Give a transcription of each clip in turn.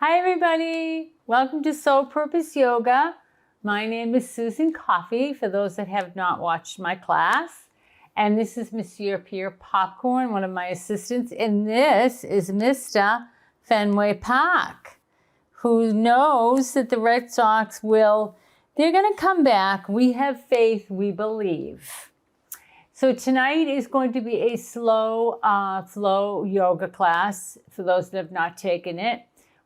Hi everybody, welcome to Soul Purpose Yoga. My name is Susan Coffey, for those that have not watched my class. And this is Monsieur Pierre Popcorn, one of my assistants. And this is Mr. Fenway Park, who knows that the Red Sox they're going to come back. We have faith, we believe. So tonight is going to be a slow flow yoga class for those that have not taken it.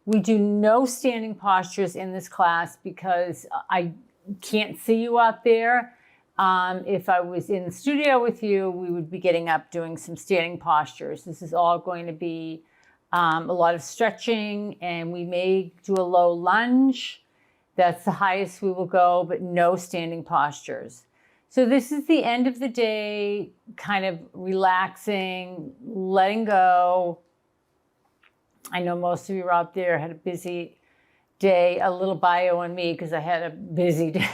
We do no standing postures in this class because I can't see you out there. If I was in the studio with you, we would be getting up doing some standing postures. This is all going to be a lot of stretching, and we may do a low lunge. That's the highest we will go, but no standing postures. So this is the end of the day, kind of relaxing, letting go. I know most of you out there had a busy day. A little bio on me because I had a busy day.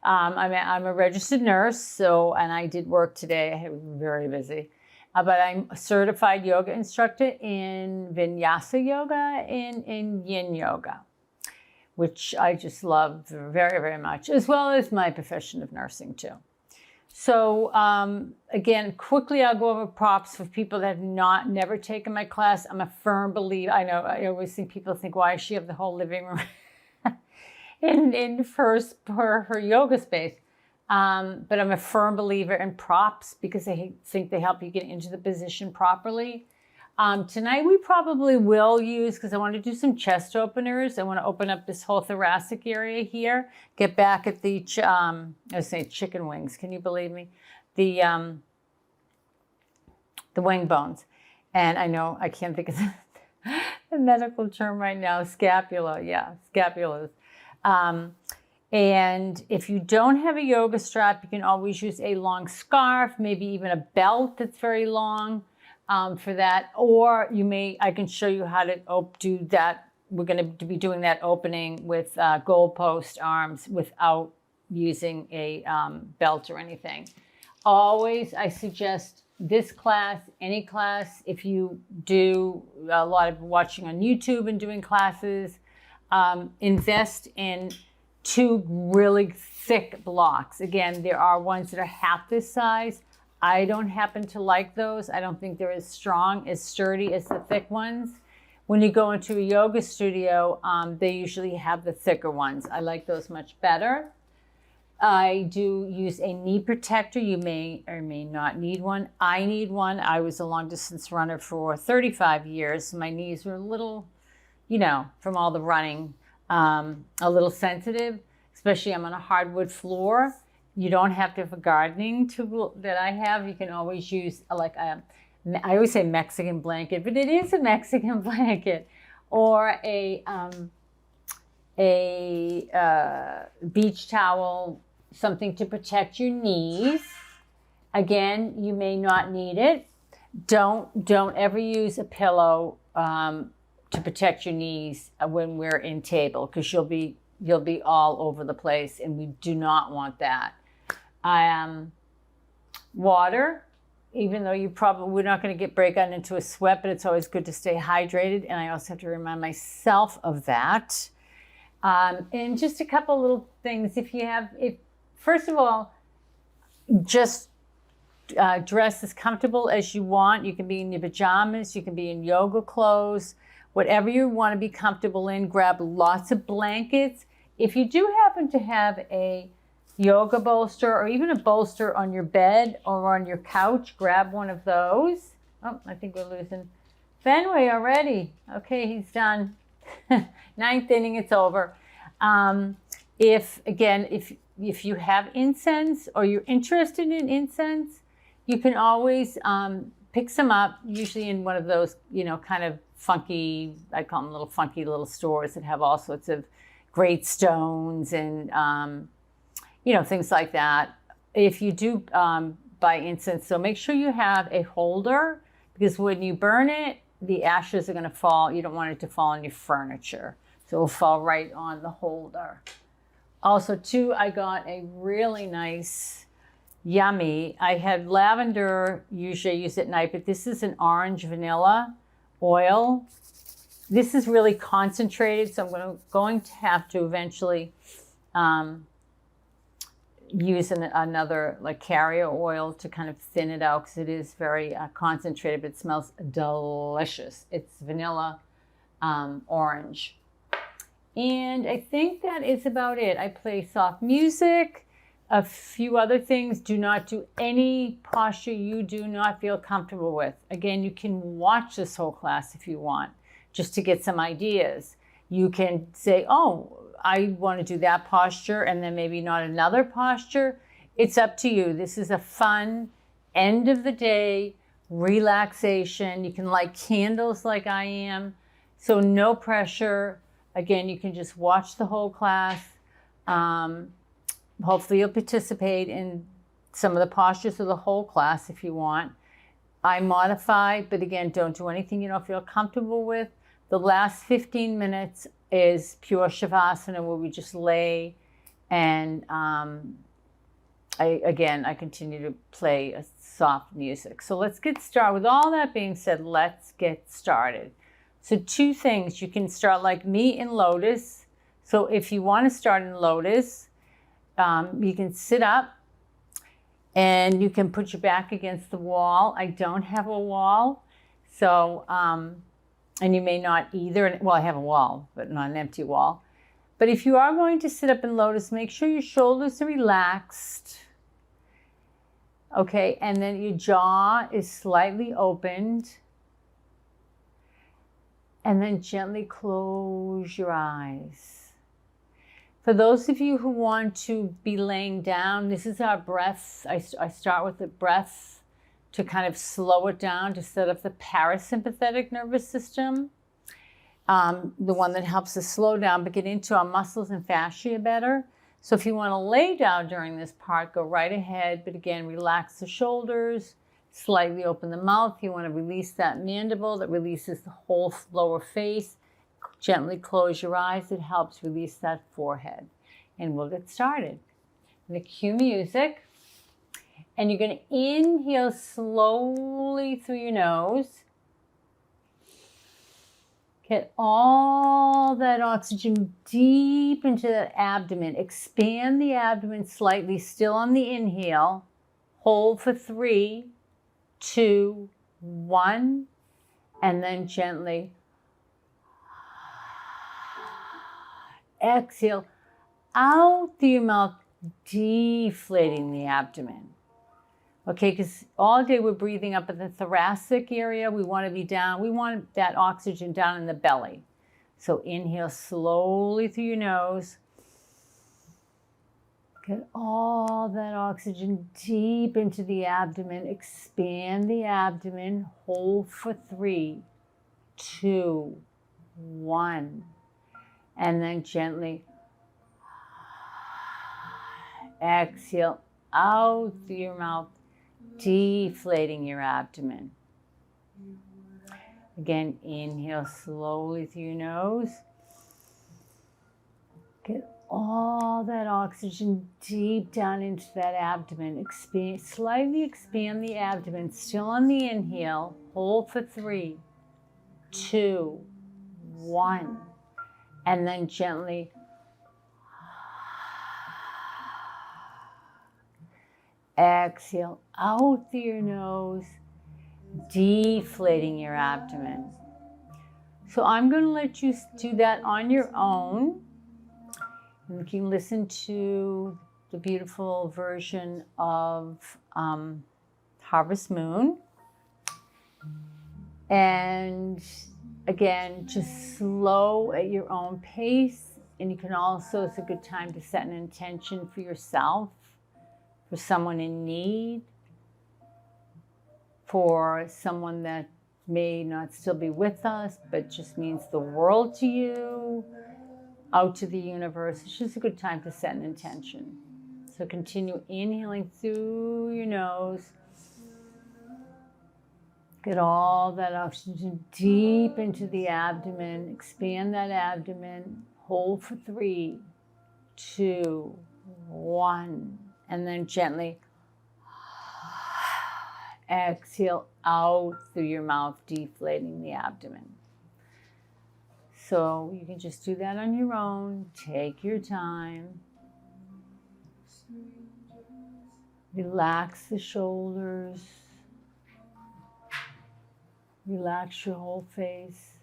I'm a registered nurse, and I did work today. I was very busy. But I'm a certified yoga instructor in Vinyasa Yoga and in Yin Yoga, which I just love very, very much, as well as my profession of nursing too. So again, quickly, I'll go over props for people that have never taken my class. I'm a firm believer. I know I always think people think, why does she have the whole living room in first her yoga space? But I'm a firm believer in props because I think they help you get into the position properly. Tonight we probably will use, because I want to do some chest openers. I want to open up this whole thoracic area here. Get back at the, I was saying chicken wings. Can you believe me? The wing bones. And I know I can't think of the medical term right now. Scapula. Yeah, scapulas. And if you don't have a yoga strap, you can always use a long scarf, maybe even a belt that's very long. For that, or I can show you how to do that. We're going to be doing that opening with goalpost arms without using a belt or anything. Always, I suggest this class, any class, if you do a lot of watching on YouTube and doing classes, invest in 2 really thick blocks. Again, there are ones that are half this size. I don't happen to like those. I don't think they're as strong, as sturdy as the thick ones. When you go into a yoga studio, they usually have the thicker ones. I like those much better. I do use a knee protector. You may or may not need one. I need one. I was a long distance runner for 35 years. My knees were a little, from all the running, a little sensitive, especially I'm on a hardwood floor. You don't have to have a gardening tool that I have. You can always use I always say Mexican blanket, but it is a Mexican blanket, or a beach towel, something to protect your knees. Again, you may not need it. Don't ever use a pillow to protect your knees when we're in table, because you'll be all over the place, and we do not want that. Water, even though we're not going to break out into a sweat, but it's always good to stay hydrated. And I also have to remind myself of that. And just a couple little things. First of all, just dress as comfortable as you want. You can be in your pajamas, you can be in yoga clothes, whatever you want to be comfortable in. Grab lots of blankets. If you do happen to have a yoga bolster or even a bolster on your bed or on your couch, grab one of those. Oh, I think we're losing Fenway already. Okay, he's done. 9th inning, it's over. If you have incense or you're interested in incense, you can always pick some up, usually in one of those, kind of funky, I call them little funky little stores that have all sorts of great stones and things like that. If you do buy incense, so make sure you have a holder, because when you burn it, the ashes are going to fall. You don't want it to fall on your furniture. So it will fall right on the holder. Also, too, I got a really nice, yummy, I had lavender, usually I use at night, but this is an orange vanilla oil. this is really concentrated, so I'm going to have to eventually use another like carrier oil to kind of thin it out, because it is very concentrated, but it smells delicious. It's vanilla orange. And I think that is about it. I play soft music, a few other things. Do not do any posture you do not feel comfortable with. Again, you can watch this whole class if you want, just to get some ideas. You can say, oh, I want to do that posture and then maybe not another posture. It's up to you. This is a fun end of the day relaxation. You can light candles like I am. So no pressure. Again, you can just watch the whole class. Hopefully you'll participate in some of the postures of the whole class if you want. I modify, but again, don't do anything you don't feel comfortable with. The last 15 minutes is pure Shavasana, where we just lay, and I continue to play a soft music. So let's get started. With all that being said, let's get started. So 2 things. You can start like me in Lotus. So if you want to start in Lotus, you can sit up and you can put your back against the wall. I don't have a wall, so and you may not either. Well, I have a wall, but not an empty wall. But if you are going to sit up in Lotus, make sure your shoulders are relaxed. Okay, and then your jaw is slightly opened. And then gently close your eyes. For those of you who want to be laying down, this is our breath. I start with the breath to kind of slow it down, to set up the parasympathetic nervous system, the one that helps us slow down but get into our muscles and fascia better. So if you want to lay down during this part, go right ahead. But again, relax the shoulders, slightly open the mouth. You want to release that mandible that releases the whole lower face. Gently close your eyes. It helps release that forehead. And we'll get started. I'm going to cue music. And you're going to inhale slowly through your nose. Get all that oxygen deep into the abdomen. Expand the abdomen slightly, still on the inhale. Hold for 3, 2, 1, and then gently exhale out through your mouth, deflating the abdomen. Okay, because all day we're breathing up in the thoracic area. We want to be down. We want that oxygen down in the belly. So inhale slowly through your nose. Get all that oxygen deep into the abdomen. Expand the abdomen. Hold for 3, 2, 1. And then gently exhale out through your mouth, deflating your abdomen. Again, inhale slowly through your nose. Get all that oxygen deep down into that abdomen. Slightly expand the abdomen, still on the inhale. Hold for 3, 2, 1. And then gently exhale out through your nose, deflating your abdomen. So I'm going to let you do that on your own. And you can listen to the beautiful version of Harvest Moon. And again, just slow at your own pace. And you can also, it's a good time to set an intention for yourself, for someone in need, for someone that may not still be with us, but just means the world to you, out to the universe. It's just a good time to set an intention. So continue inhaling through your nose. Get all that oxygen deep into the abdomen. Expand that abdomen. Hold for 3, 2, 1. And then gently exhale out through your mouth, deflating the abdomen. So you can just do that on your own. Take your time. Relax the shoulders. Relax your whole face.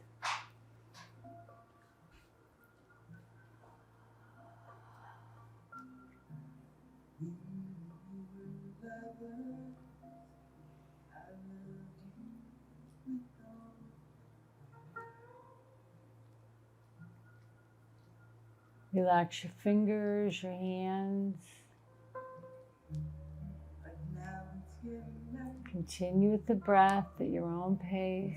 Relax your fingers, your hands. Continue with the breath at your own pace.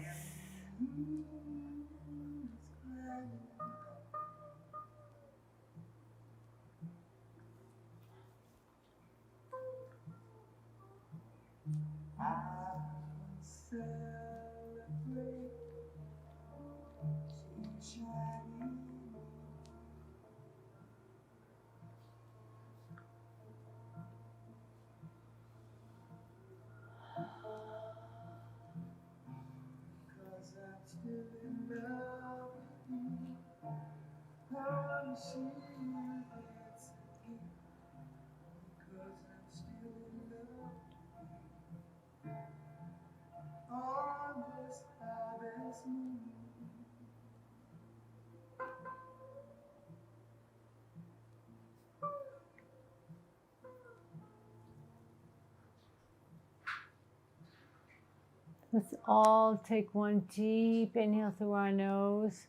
Let's all take one deep inhale through our nose.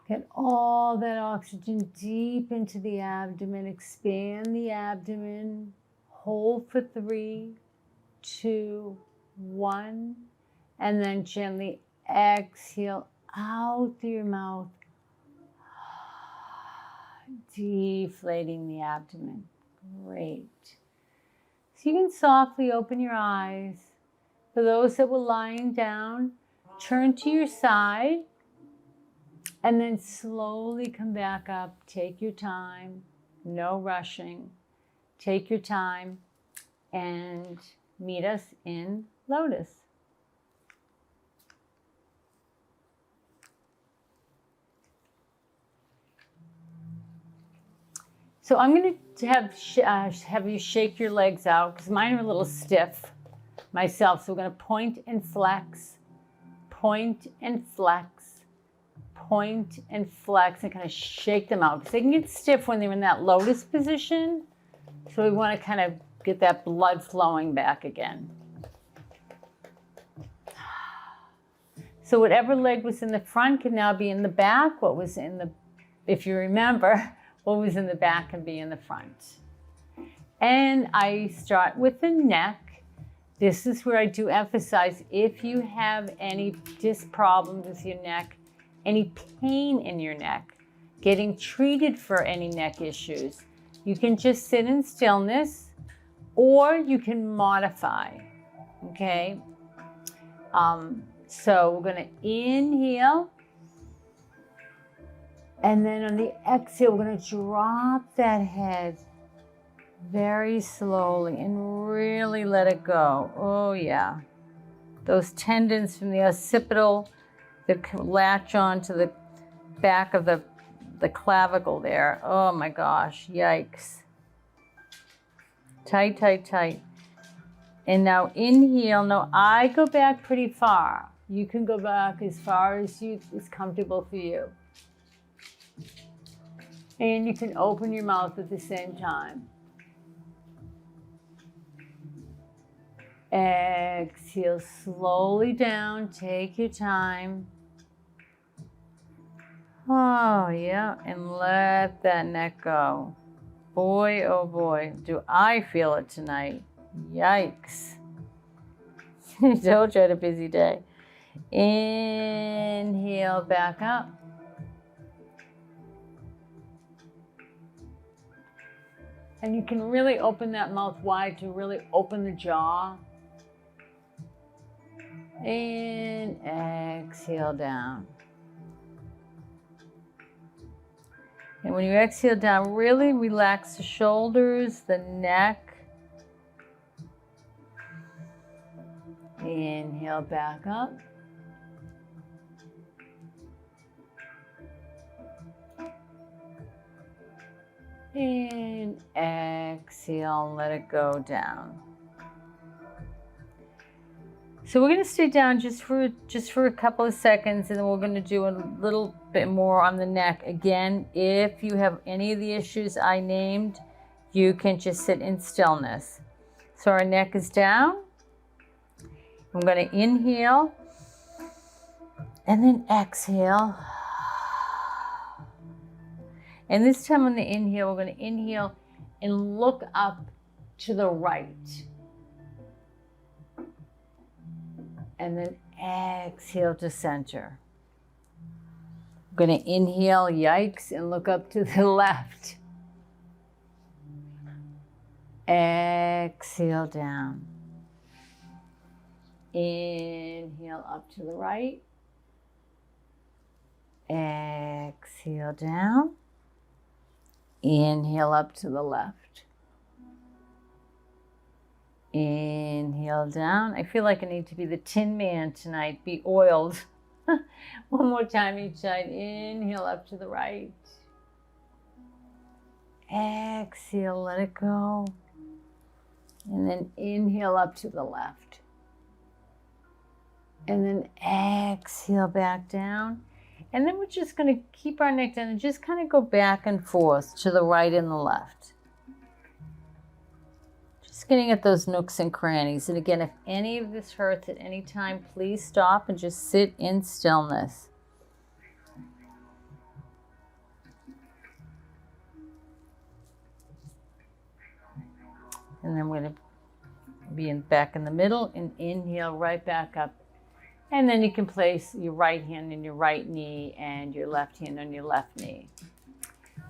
Get all that oxygen deep into the abdomen. Expand the abdomen. Hold for 3, 2, 1. And then gently exhale out through your mouth. Deflating the abdomen. Great. So you can softly open your eyes. For those that were lying down, turn to your side and then slowly come back up. Take your time, no rushing. Take your time and meet us in lotus. So I'm going to have you shake your legs out because mine are a little stiff myself. So we're going to point and flex, point and flex, point and flex, and kind of shake them out because they can get stiff when they're in that lotus position. So we want to kind of get that blood flowing back again. So whatever leg was in the front can now be in the back. What was in the, if you remember, what was in the back can be in the front. And I start with the neck. This is where I do emphasize if you have any disc problems with your neck, any pain in your neck, getting treated for any neck issues, you can just sit in stillness or you can modify, okay? So we're gonna inhale, and then on the exhale, we're gonna drop that head very slowly and really let it go. Oh yeah. Those tendons from the occipital that latch on to the back of the clavicle there. Oh my gosh, yikes. Tight, tight, tight. And now inhale. Now I go back pretty far. You can go back as far as is comfortable for you. And you can open your mouth at the same time. Exhale slowly down, take your time. Oh yeah, and let that neck go. Boy, oh boy, do I feel it tonight. Yikes. I told you I had a busy day. Inhale back up. And you can really open that mouth wide to really open the jaw. And exhale down. And when you exhale down, really relax the shoulders, the neck. Inhale back up. And exhale, let it go down. So we're going to stay down just for a couple of seconds, and then we're going to do a little bit more on the neck. Again, if you have any of the issues I named, you can just sit in stillness. So our neck is down. I'm going to inhale and then exhale. And this time on the inhale, we're going to inhale and look up to the right. And then exhale to center. I'm going to inhale, yikes, and look up to the left. Exhale down. Inhale up to the right. Exhale down. Inhale up to the left. Inhale down. I feel like I need to be the Tin Man tonight, be oiled. One more time each side. Inhale up to the right. Exhale, let it go. And then inhale up to the left. And then exhale back down. And then we're just going to keep our neck down and just kind of go back and forth to the right and the left. Just getting at those nooks and crannies. And again, if any of this hurts at any time, please stop and just sit in stillness. And then we're going to be back in the middle and inhale right back up. And then you can place your right hand in your right knee and your left hand on your left knee.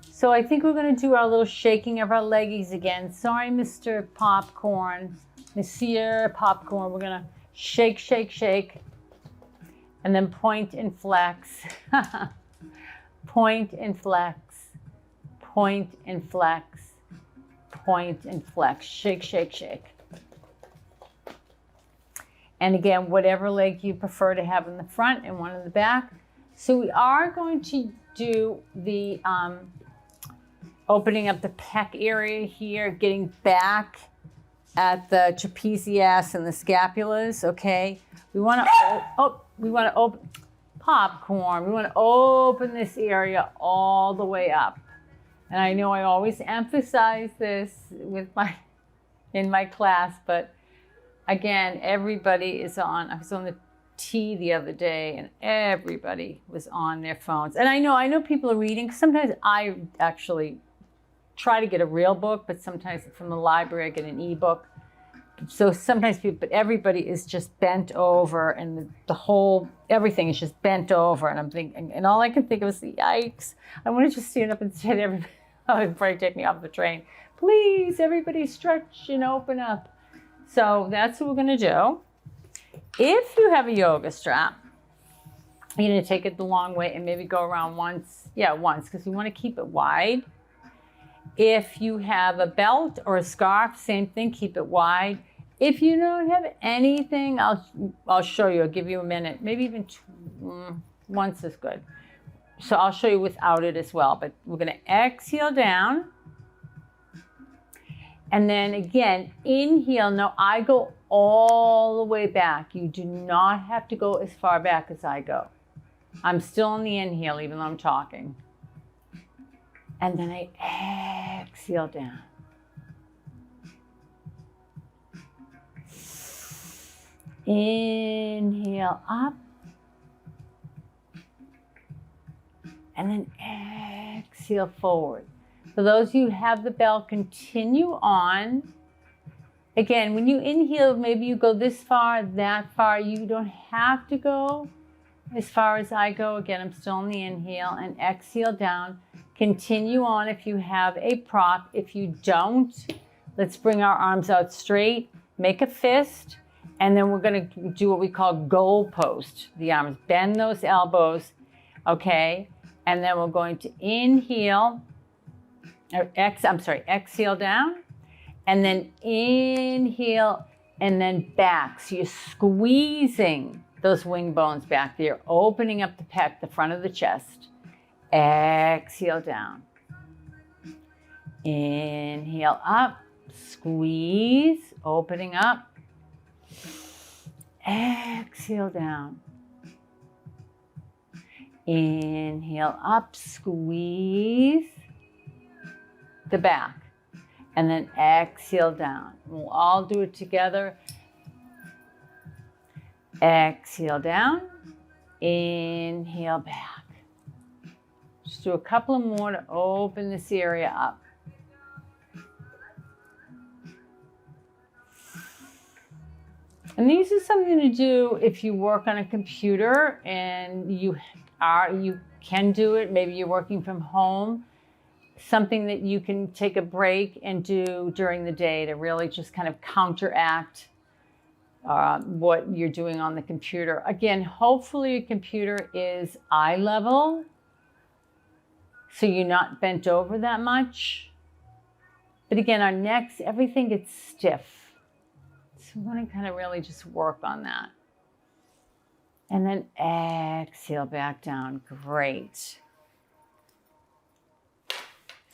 So I think we're going to do our little shaking of our leggies again. Sorry, Mr. Popcorn, Monsieur Popcorn. We're going to shake, shake, shake, and then point and flex. Point and flex, point and flex, point and flex. Shake, shake, shake. And again, whatever leg you prefer to have in the front and one in the back. So we are going to do the opening up the pec area here, getting back at the trapezius and the scapulas, okay? We want to open popcorn. We want to open this area all the way up. And I know I always emphasize this in my class, but again, everybody is on. I was on the T the other day and everybody was on their phones. And I know people are reading. Sometimes I actually try to get a real book, but sometimes from the library I get an ebook. So sometimes but everybody is just bent over and everything is just bent over. And I'm thinking, and all I can think of is, yikes. I want to just stand up and say to everybody, before you take me off the train, please, everybody stretch and open up. So that's what we're going to do. If you have a yoga strap, you're going to take it the long way and maybe go around once. Yeah, once, because you want to keep it wide. If you have a belt or a scarf, same thing, keep it wide. If you don't have anything, I'll show you. I'll give you a minute. Maybe even once is good. So I'll show you without it as well. But we're going to exhale down. And then again, inhale. Now I go all the way back. You do not have to go as far back as I go. I'm still on the inhale, even though I'm talking. And then I exhale down. Inhale up. And then exhale forward. For those of you who have the belt, continue on. Again, when you inhale, maybe you go this far, that far. You don't have to go as far as I go. Again, I'm still on the inhale and exhale down. Continue on if you have a prop. If you don't, let's bring our arms out straight, make a fist, and then we're going to do what we call goal post. The arms, bend those elbows, okay? And then we're going to inhale, exhale down, and then inhale, and then back. So you're squeezing those wing bones back there, opening up the pec, the front of the chest. Exhale down. Inhale up, squeeze, opening up. Exhale down. Inhale up, squeeze the back. And then exhale down. We'll all do it together. Exhale down. Inhale back. Just do a couple more to open this area up. And these are something to do if you work on a computer and you can do it. Maybe you're working from home. Something that you can take a break and do during the day to really just kind of counteract what you're doing on the computer. Again, hopefully your computer is eye level, so you're not bent over that much. But again, our necks, everything gets stiff. So we want to kind of really just work on that. And then exhale back down. Great.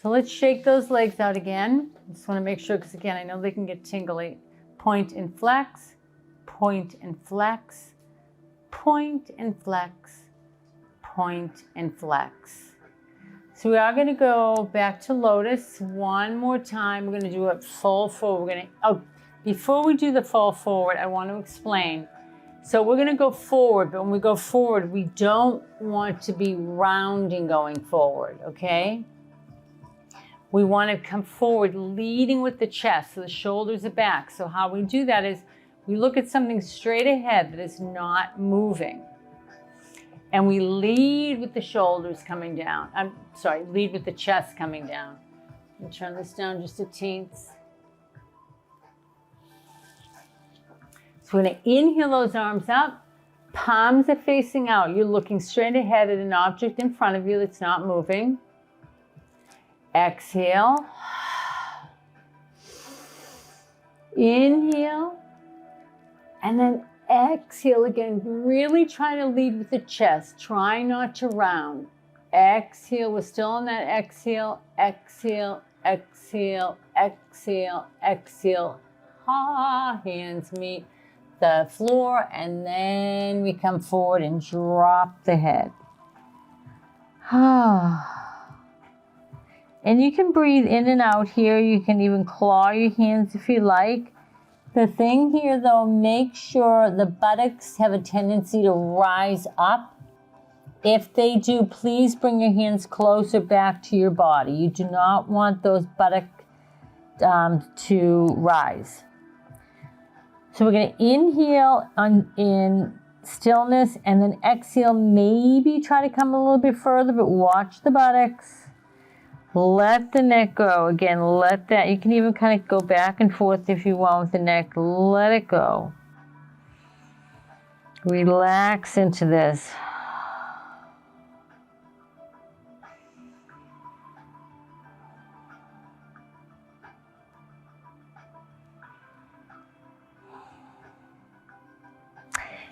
So let's shake those legs out again. Just want to make sure, because again, I know they can get tingly. Point and flex, point and flex, point and flex, point and flex. So we are going to go back to lotus one more time. We're going to do it full forward. Before we do the fall forward, I want to explain. So we're going to go forward, but when we go forward, we don't want to be rounding going forward, okay? We want to come forward leading with the chest, so the shoulders are back. So how we do that is we look at something straight ahead that is not moving. And we lead with the shoulders coming down. Lead with the chest coming down. And turn this down just a teens. So we're going to inhale those arms up. Palms are facing out. You're looking straight ahead at an object in front of you that's not moving. Exhale. Inhale. And then exhale again. Really try to lead with the chest. Try not to round. Exhale. We're still on that exhale. Exhale. Exhale. Exhale. Exhale. Hands meet the floor, and then we come forward and drop the head. And you can breathe in and out here. You can even claw your hands if you like. The thing here though, make sure the buttocks have a tendency to rise up. If they do, please bring your hands closer back to your body. You do not want those buttocks to rise. So we're going to inhale in stillness and then exhale. Maybe try to come a little bit further, but watch the buttocks. Let the neck go. Again, let that. You can even kind of go back and forth if you want with the neck. Let it go. Relax into this.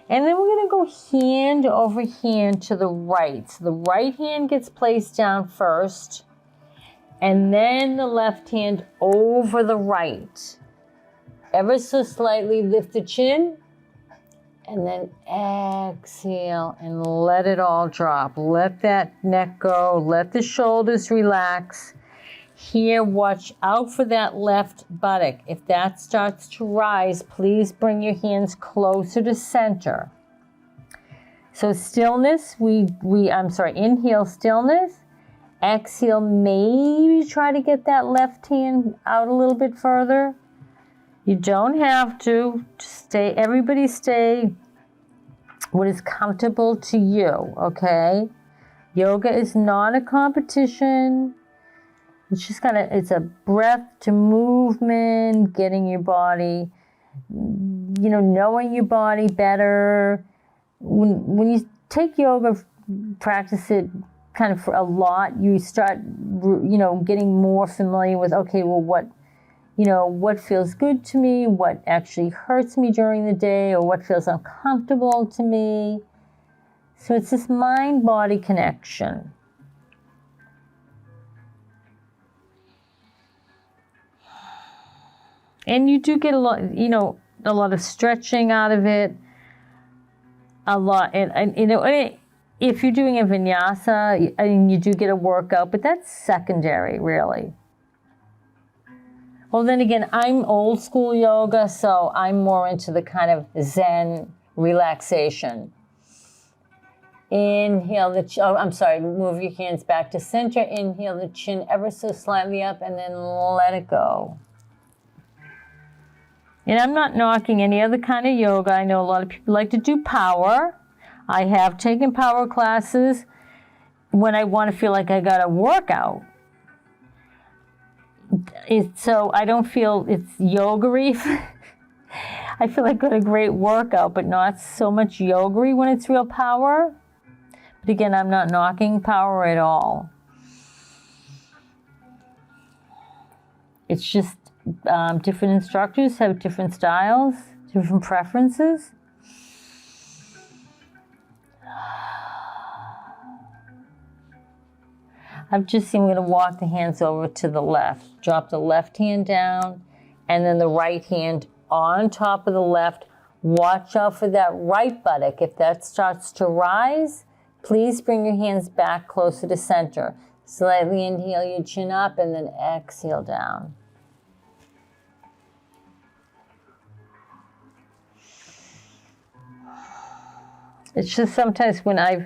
And then we're going to go hand over hand to the right. So the right hand gets placed down first, and then the left hand over the right. Ever so slightly lift the chin, and then exhale and let it all drop. Let that neck go. Let the shoulders relax. Here, watch out for that left buttock. If that starts to rise, please bring your hands closer to center. So stillness, inhale stillness. Exhale, maybe try to get that left hand out a little bit further. You don't have to. Stay, everybody stay what is comfortable to you, okay? Yoga is not a competition. It's just it's a breath to movement, getting your body, knowing your body better. When you take yoga, practice it kind of for a lot, you start, getting more familiar with, okay, well, what feels good to me, what actually hurts me during the day, or what feels uncomfortable to me. So it's this mind-body connection. And you do get a lot, you know, a lot of stretching out of it. A lot, and you know, if you're doing a vinyasa, I mean, you do get a workout, but that's secondary, really. Well, then again, I'm old school yoga, so I'm more into the kind of Zen relaxation. Inhale move your hands back to center. Inhale the chin ever so slightly up, and then let it go. And I'm not knocking any other kind of yoga. I know a lot of people like to do power. I have taken power classes when I want to feel like I got a workout. So I don't feel it's yoga-y. I feel like I got a great workout, but not so much yoga-y when it's real power. But again, I'm not knocking power at all. It's just different instructors have different styles, different preferences. I'm going to walk the hands over to the left. Drop the left hand down, and then the right hand on top of the left. Watch out for that right buttock. If that starts to rise, please bring your hands back closer to center. Slightly inhale your chin up, and then exhale down. It's just sometimes when I've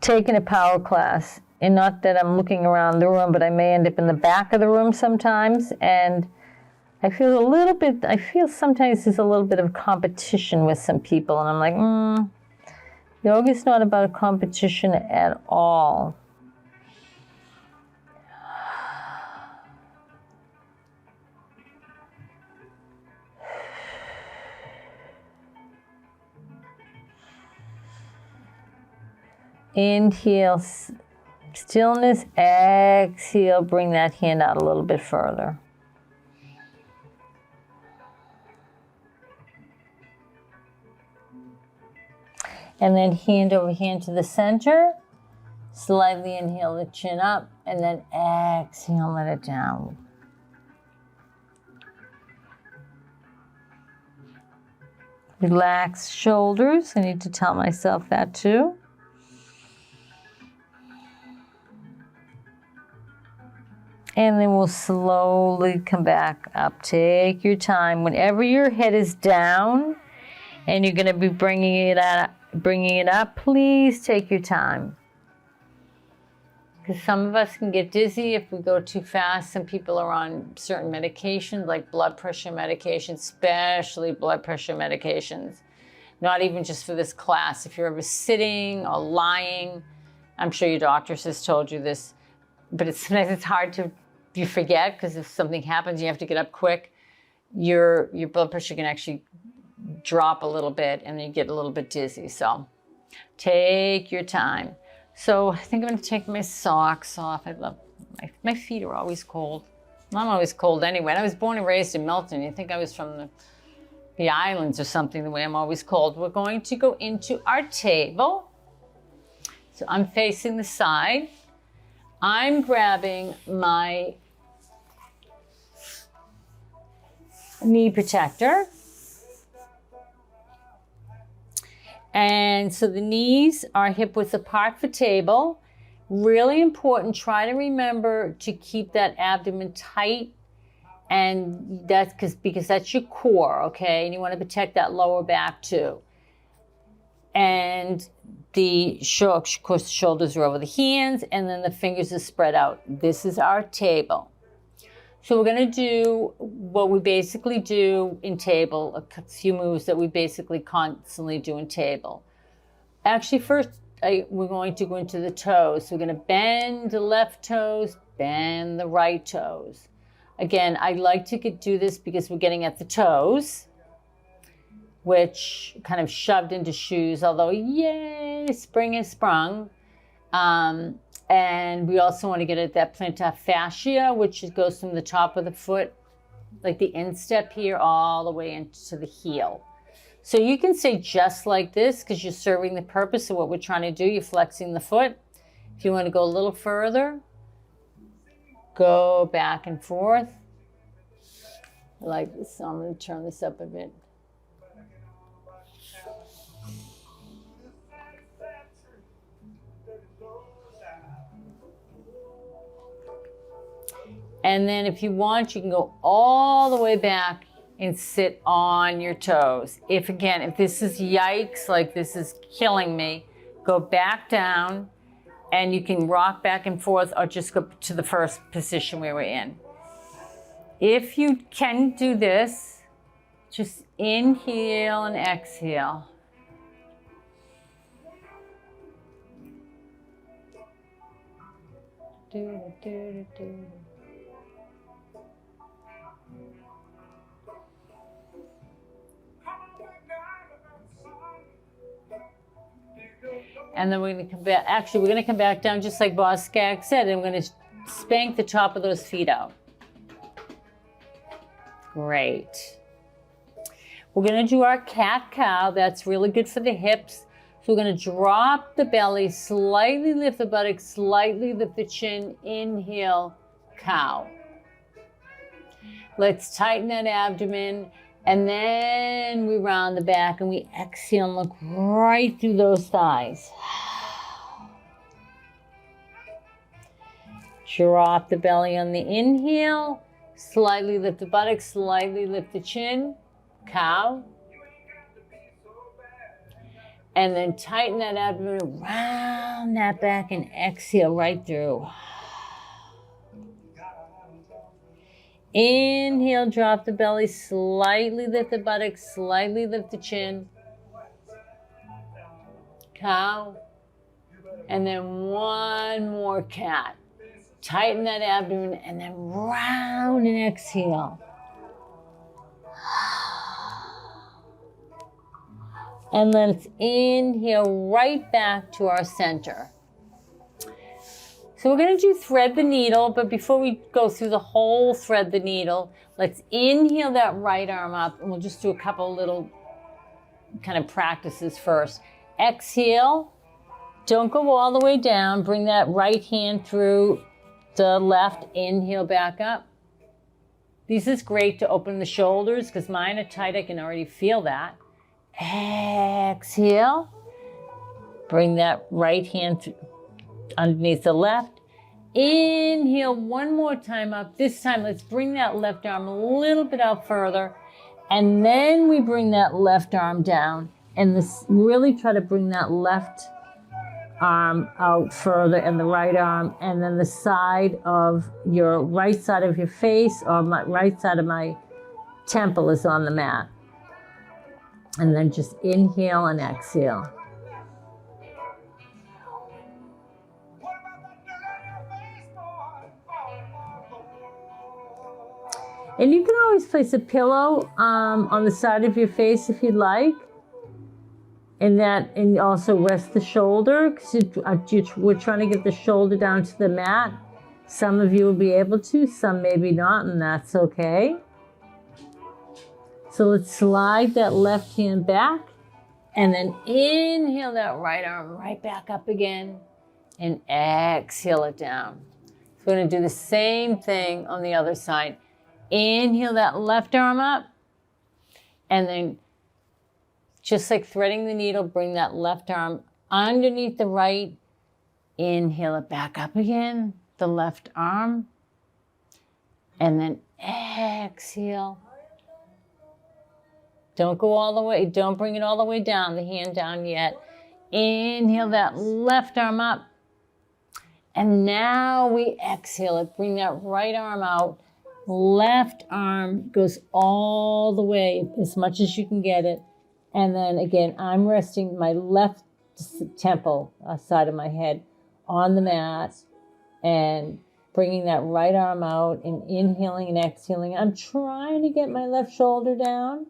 taken a power class, and not that I'm looking around the room, but I may end up in the back of the room sometimes, and I feel sometimes there's a little bit of competition with some people, and I'm like, yoga's not about a competition at all. Inhale, stillness, exhale, bring that hand out a little bit further. And then hand over hand to the center. Slightly inhale the chin up, and then exhale, let it down. Relax shoulders. I need to tell myself that too. And then we'll slowly come back up. Take your time. Whenever your head is down and you're going to be bringing it up, please take your time. Because some of us can get dizzy if we go too fast. Some people are on certain medications, like blood pressure medications, especially blood pressure medications. Not even just for this class. If you're ever sitting or lying, I'm sure your doctors has told you this, but sometimes it's hard to, you forget, because if something happens, you have to get up quick. Your blood pressure can actually drop a little bit, and you get a little bit dizzy. So take your time. So I think I'm going to take my socks off. I love my feet are always cold. I'm always cold anyway. And I was born and raised in Milton. You think I was from the islands or something, the way I'm always cold. We're going to go into our table. So I'm facing the side. I'm grabbing my knee protector. And so the knees are hip width apart for table. Really important, try to remember to keep that abdomen tight, and that's because that's your core, okay? And you want to protect that lower back too. And of course, the shoulders are over the hands, and then the fingers are spread out. This is our table. So we're going to do what we basically do in table, a few moves that we basically constantly do in table. Actually, first, we're going to go into the toes. So we're going to bend the left toes, bend the right toes. Again, I like to do this because we're getting at the toes, which kind of shoved into shoes, although, yay, spring has sprung. And we also want to get at that plantar fascia, which goes from the top of the foot, like the instep here, all the way into the heel. So you can say just like this, because you're serving the purpose of what we're trying to do. You're flexing the foot. If you want to go a little further, go back and forth. I like this, so I'm going to turn this up a bit. And then if you want, you can go all the way back and sit on your toes. If this is yikes, like this is killing me, go back down and you can rock back and forth or just go to the first position we were in. If you can do this, just inhale and exhale. And then we're going to come back. Actually, we're going to come back down just like Boss Skaggs said, and we're going to spank the top of those feet out. Great. We're going to do our cat-cow. That's really good for the hips. So we're going to drop the belly, slightly lift the buttocks, slightly lift the chin, inhale, cow. Let's tighten that abdomen. And then we round the back and we exhale and look right through those thighs. Drop the belly on the inhale. Slightly lift the buttocks, slightly lift the chin. Cow. And then tighten that abdomen, round that back and exhale right through. Inhale, drop the belly, slightly lift the buttocks, slightly lift the chin. Cow. And then one more cat. Tighten that abdomen and then round and exhale. And let's inhale right back to our center. So we're going to do thread the needle, but before we go through the whole thread the needle, let's inhale that right arm up, and we'll just do a couple little kind of practices first. Exhale. Don't go all the way down. Bring that right hand through the left. Inhale back up. This is great to open the shoulders because mine are tight. I can already feel that. Exhale. Bring that right hand underneath the left. Inhale one more time up. This time, let's bring that left arm a little bit out further. And then we bring that left arm down. And really try to bring that left arm out further and the right arm. And then the side of your right side of your face or my right side of my temple is on the mat. And then just inhale and exhale. And you can always place a pillow on the side of your face if you'd like. And also rest the shoulder, because we're trying to get the shoulder down to the mat. Some of you will be able to, some maybe not, and that's okay. So let's slide that left hand back, and then inhale that right arm right back up again, and exhale it down. So we're going to do the same thing on the other side. Inhale that left arm up, and then just like threading the needle, bring that left arm underneath the right. Inhale it back up again, the left arm. And then exhale. Don't go all the way, don't bring it all the way down, the hand down yet. Inhale that left arm up. And now we exhale it, bring that right arm out. Left arm goes all the way, as much as you can get it. And then again, I'm resting my left temple, side of my head, on the mat and bringing that right arm out and inhaling and exhaling. I'm trying to get my left shoulder down.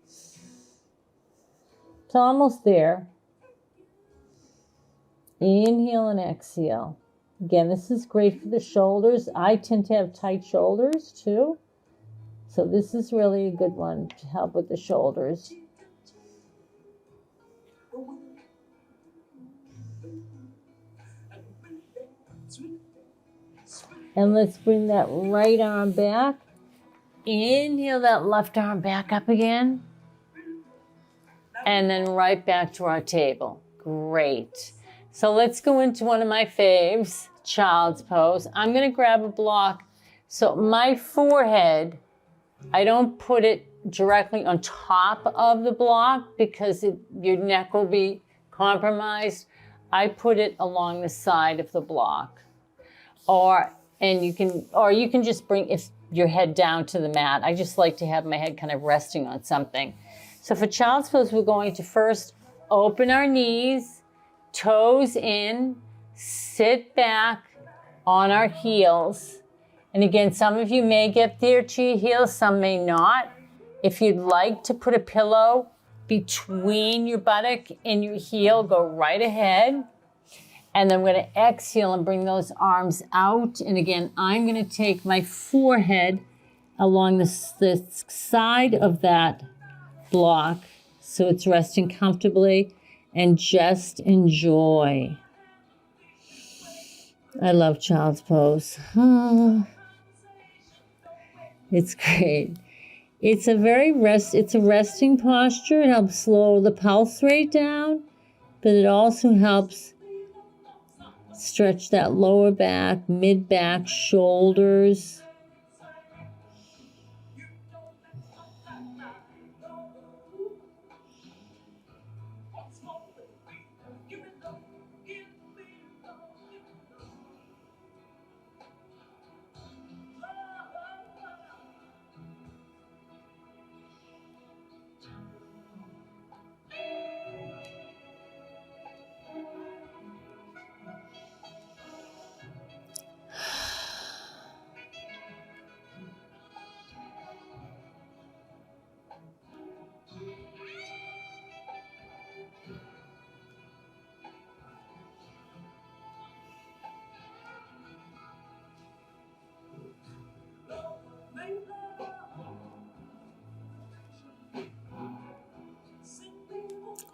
It's almost there. Inhale and exhale. Again, this is great for the shoulders. I tend to have tight shoulders too. So this is really a good one to help with the shoulders. And let's bring that right arm back inhale that left arm back up again. And then right back to our table. Great. So let's go into one of my faves, child's pose. I'm going to grab a block. So my forehead, I don't put it directly on top of the block because your neck will be compromised. I put it along the side of the block. Or you can just bring your head down to the mat. I just like to have my head kind of resting on something. So for child's pose, we're going to first open our knees, toes in, sit back on our heels. And again, some of you may get there to your heels, some may not. If you'd like to put a pillow between your buttock and your heel, go right ahead. And then we're going to exhale and bring those arms out. And again, I'm going to take my forehead along the side of that block so it's resting comfortably, and just enjoy. I love child's pose. It's great. It's a resting posture. It helps slow the pulse rate down, but it also helps stretch that lower back, mid back, shoulders.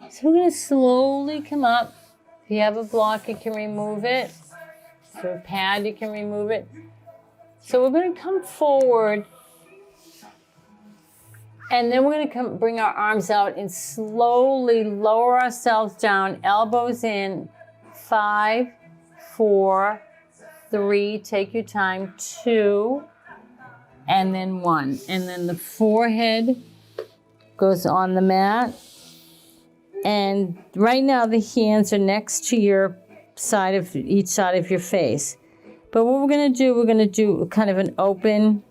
So we're going to slowly come up. If you have a block, you can remove it. If you have a pad, you can remove it. So we're going to come forward. And then we're going to bring our arms out and slowly lower ourselves down, elbows in. 5, 4, 3, take your time, 2, and then 1. And then the forehead goes on the mat. And right now the hands are next to each side of your face. But what we're going to do kind of an open,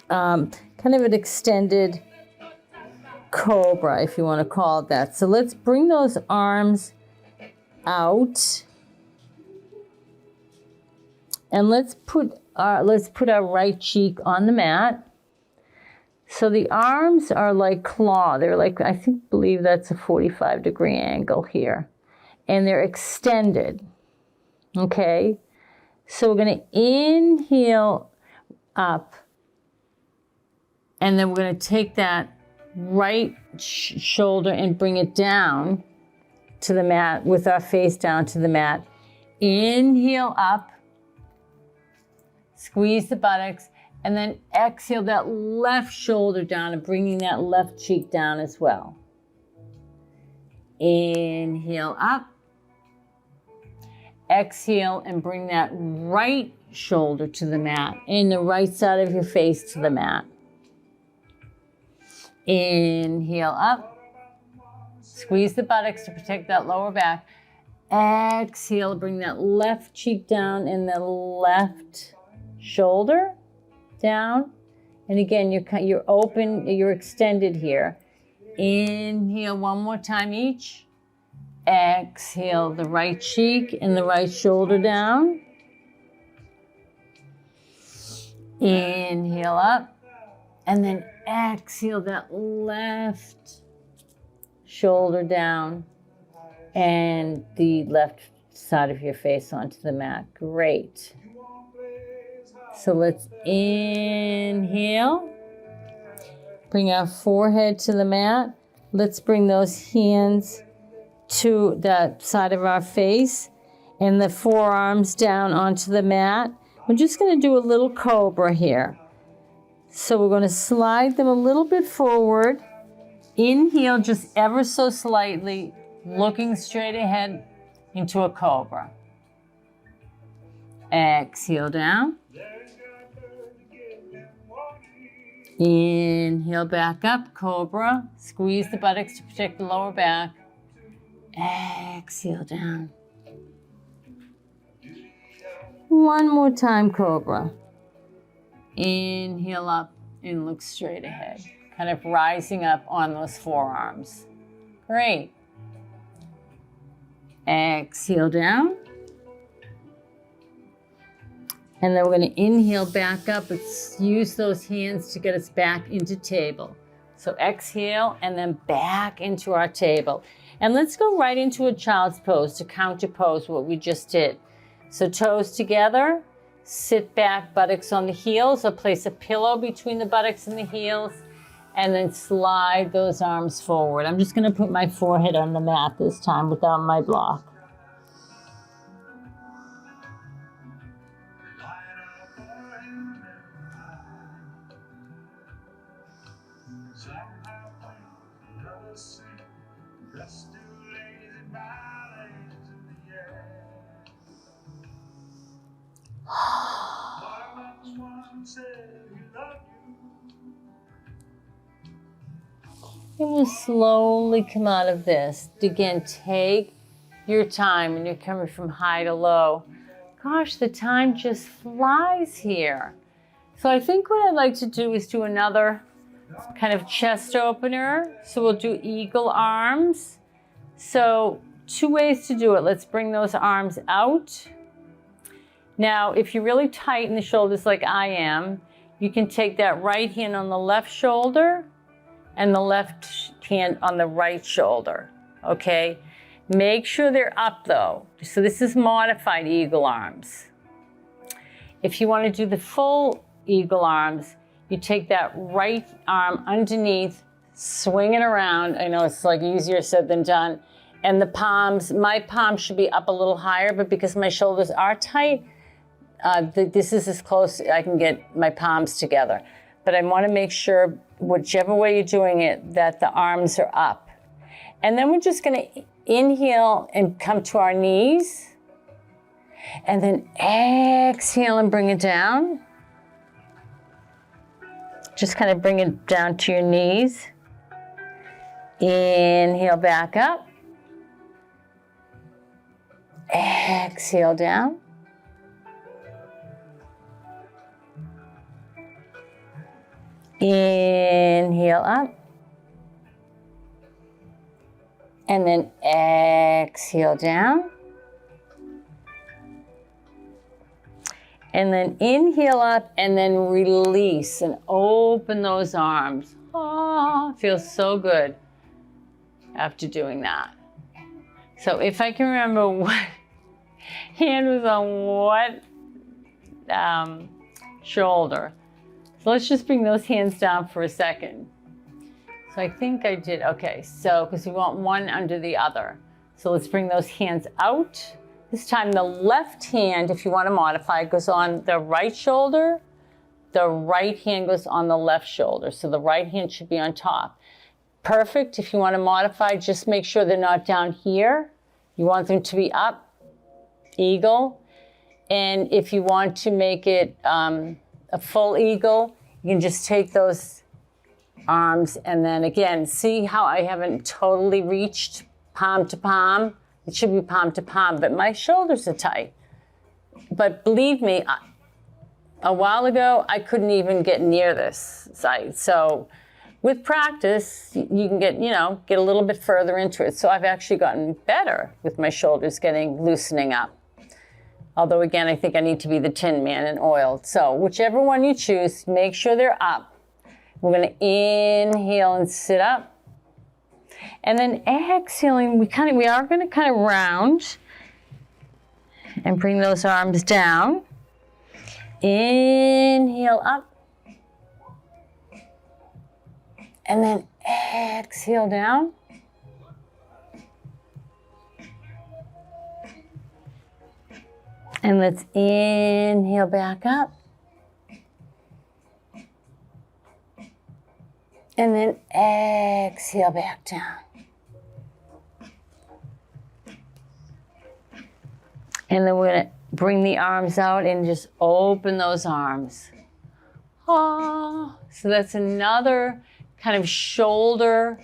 kind of an extended cobra, if you want to call it that. So let's bring those arms out. And let's put our right cheek on the mat. So the arms are like claw. They're like, believe that's a 45-degree angle here. And they're extended. Okay? So we're going to inhale up. And then we're going to take that right shoulder and bring it down to the mat with our face down to the mat. Inhale up. Squeeze the buttocks. And then exhale that left shoulder down and bringing that left cheek down as well. Inhale up. Exhale and bring that right shoulder to the mat and the right side of your face to the mat. Inhale up. Squeeze the buttocks to protect that lower back. Exhale, bring that left cheek down and the left shoulder down. And again, you're open, you're extended here. Inhale one more time each. Exhale the right cheek and the right shoulder down. Inhale up. And then exhale that left shoulder down and the left side of your face onto the mat. Great. So let's inhale. Bring our forehead to the mat. Let's bring those hands to that side of our face and the forearms down onto the mat. We're just going to do a little cobra here. So we're going to slide them a little bit forward. Inhale just ever so slightly, looking straight ahead into a cobra. Exhale down. Inhale back up, cobra. Squeeze the buttocks to protect the lower back. Exhale down. One more time, cobra. Inhale up and look straight ahead. Kind of rising up on those forearms. Great. Exhale down. And then we're going to inhale back up. Let's use those hands to get us back into table. So exhale and then back into our table. And let's go right into a child's pose to counter pose what we just did. So toes together, sit back, buttocks on the heels, or place a pillow between the buttocks and the heels, and then slide those arms forward. I'm just going to put my forehead on the mat this time without my block. And we'll slowly come out of this. Again, take your time when you're coming from high to low. Gosh, the time just flies here. So I think what I'd like to do is do another kind of chest opener. So we'll do eagle arms. So 2 ways to do it. Let's bring those arms out. Now, if you're really tight in the shoulders like I am, you can take that right hand on the left shoulder and the left hand on the right shoulder, okay? Make sure they're up though. So this is modified eagle arms. If you want to do the full eagle arms, you take that right arm underneath, swing it around. I know it's like easier said than done. And the palms, my palms should be up a little higher, but because my shoulders are tight, this is as close as I can get my palms together. But I want to make sure, whichever way you're doing it, that the arms are up. And then we're just going to inhale and come to our knees. And then exhale and bring it down. Just kind of bring it down to your knees. Inhale back up. Exhale down. Inhale up. And then exhale down. And then inhale up and then release and open those arms. Oh, feels so good after doing that. So if I can remember what hand was on what shoulder. So let's just bring those hands down for a second. So I think I did, okay, so because we want one under the other. So let's bring those hands out. This time the left hand, if you want to modify, goes on the right shoulder. The right hand goes on the left shoulder. So the right hand should be on top. Perfect. If you want to modify, just make sure they're not down here. You want them to be up, eagle. And if you want to make it a full eagle, you can just take those arms and then again, see how I haven't totally reached palm to palm? It should be palm to palm, but my shoulders are tight. But believe me, a while ago, I couldn't even get near this side. So with practice, you can get a little bit further into it. So I've actually gotten better with my shoulders loosening up. Although again, I think I need to be the Tin Man and oiled. So whichever one you choose, make sure they're up. We're going to inhale and sit up. And then exhaling, we are going to kind of round and bring those arms down. Inhale up. And then exhale down. And let's inhale back up. And then exhale back down. And then we're going to bring the arms out and just open those arms. Ah. So that's another kind of shoulder.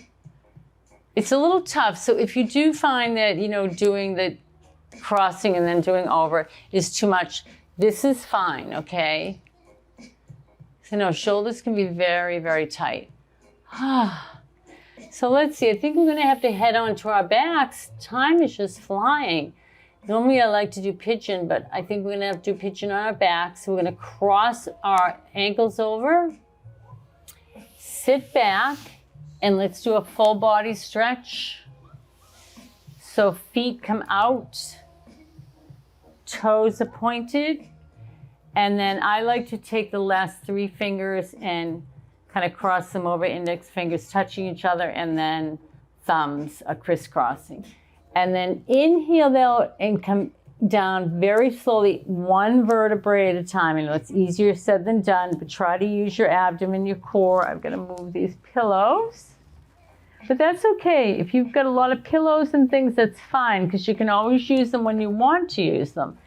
It's a little tough. So if you do find that, you know, doing the crossing and then doing over is too much, this is fine, okay? So no, shoulders can be very, very tight. So let's see, I think we're gonna have to head on to our backs. Time is just flying. Normally I like to do pigeon, but I think we're gonna have to do pigeon on our backs. So we're gonna cross our ankles over, sit back, and let's do a full body stretch. So feet come out, toes are pointed, and then I like to take the last 3 fingers and kind of cross them over, index fingers touching each other, and then thumbs are crisscrossing. And then inhale though and come down very slowly, 1 vertebrae at a time. I know it's easier said than done, but try to use your abdomen, your core. I'm gonna move these pillows. But that's okay. If you've got a lot of pillows and things, that's fine, because you can always use them when you want to use them.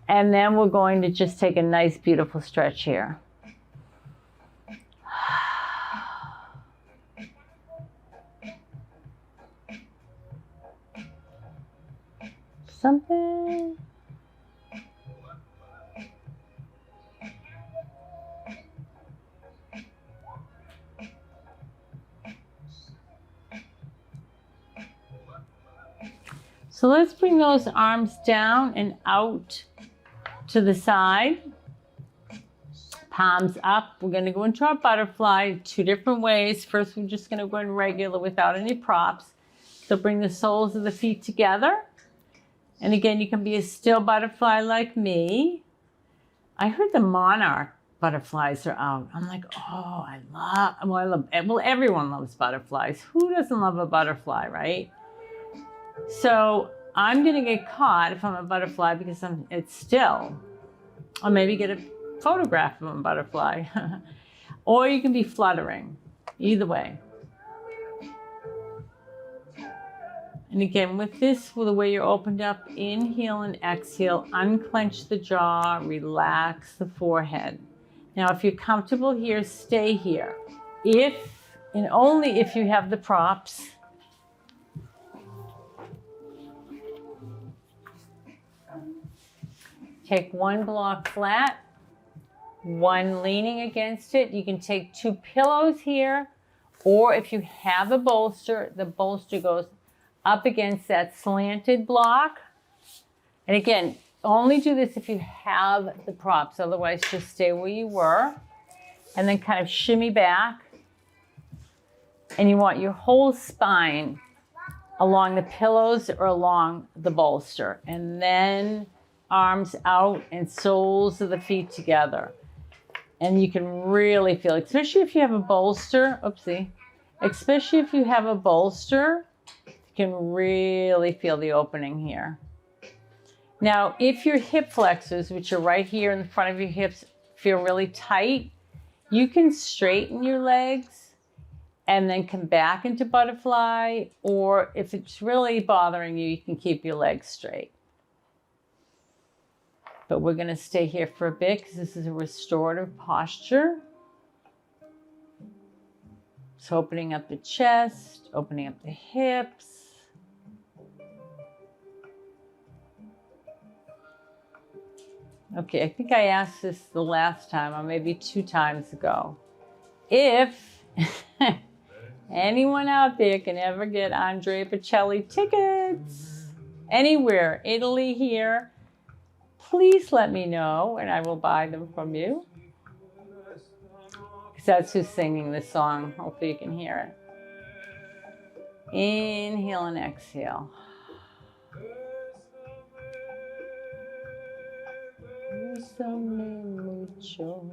And then we're going to just take a nice, beautiful stretch here. Something. So let's bring those arms down and out to the side. Palms up. We're going to go into our butterfly 2 different ways. First, we're just going to go in regular without any props. So bring the soles of the feet together. And again, you can be a still butterfly like me. I heard the monarch butterflies are out. I'm like, oh, well, everyone loves butterflies. Who doesn't love a butterfly, right? So I'm going to get caught if I'm a butterfly because it's still. Or maybe get a photograph of a butterfly. Or you can be fluttering. Either way. And again, with this, with the way you're opened up, inhale and exhale, unclench the jaw, relax the forehead. Now, if you're comfortable here, stay here. If, and only if you have the props, take 1 block flat, 1 leaning against it. You can take 2 pillows here, or if you have a bolster, the bolster goes up against that slanted block. And again, only do this if you have the props, otherwise just stay where you were. And then kind of shimmy back. And you want your whole spine along the pillows or along the bolster. And then arms out and soles of the feet together. And you can really feel, especially if you have a bolster, especially if you have a bolster, you can really feel the opening here. Now, if your hip flexors, which are right here in the front of your hips, feel really tight, you can straighten your legs and then come back into butterfly, or if it's really bothering you, you can keep your legs straight. But we're going to stay here for a bit because this is a restorative posture. So opening up the chest, opening up the hips. Okay, I think I asked this the last time, or maybe 2 times ago. If anyone out there can ever get Andrea Bocelli tickets anywhere, Italy, here, please let me know and I will buy them from you. Because that's who's singing this song. Hopefully you can hear it. Inhale and exhale. Mucho.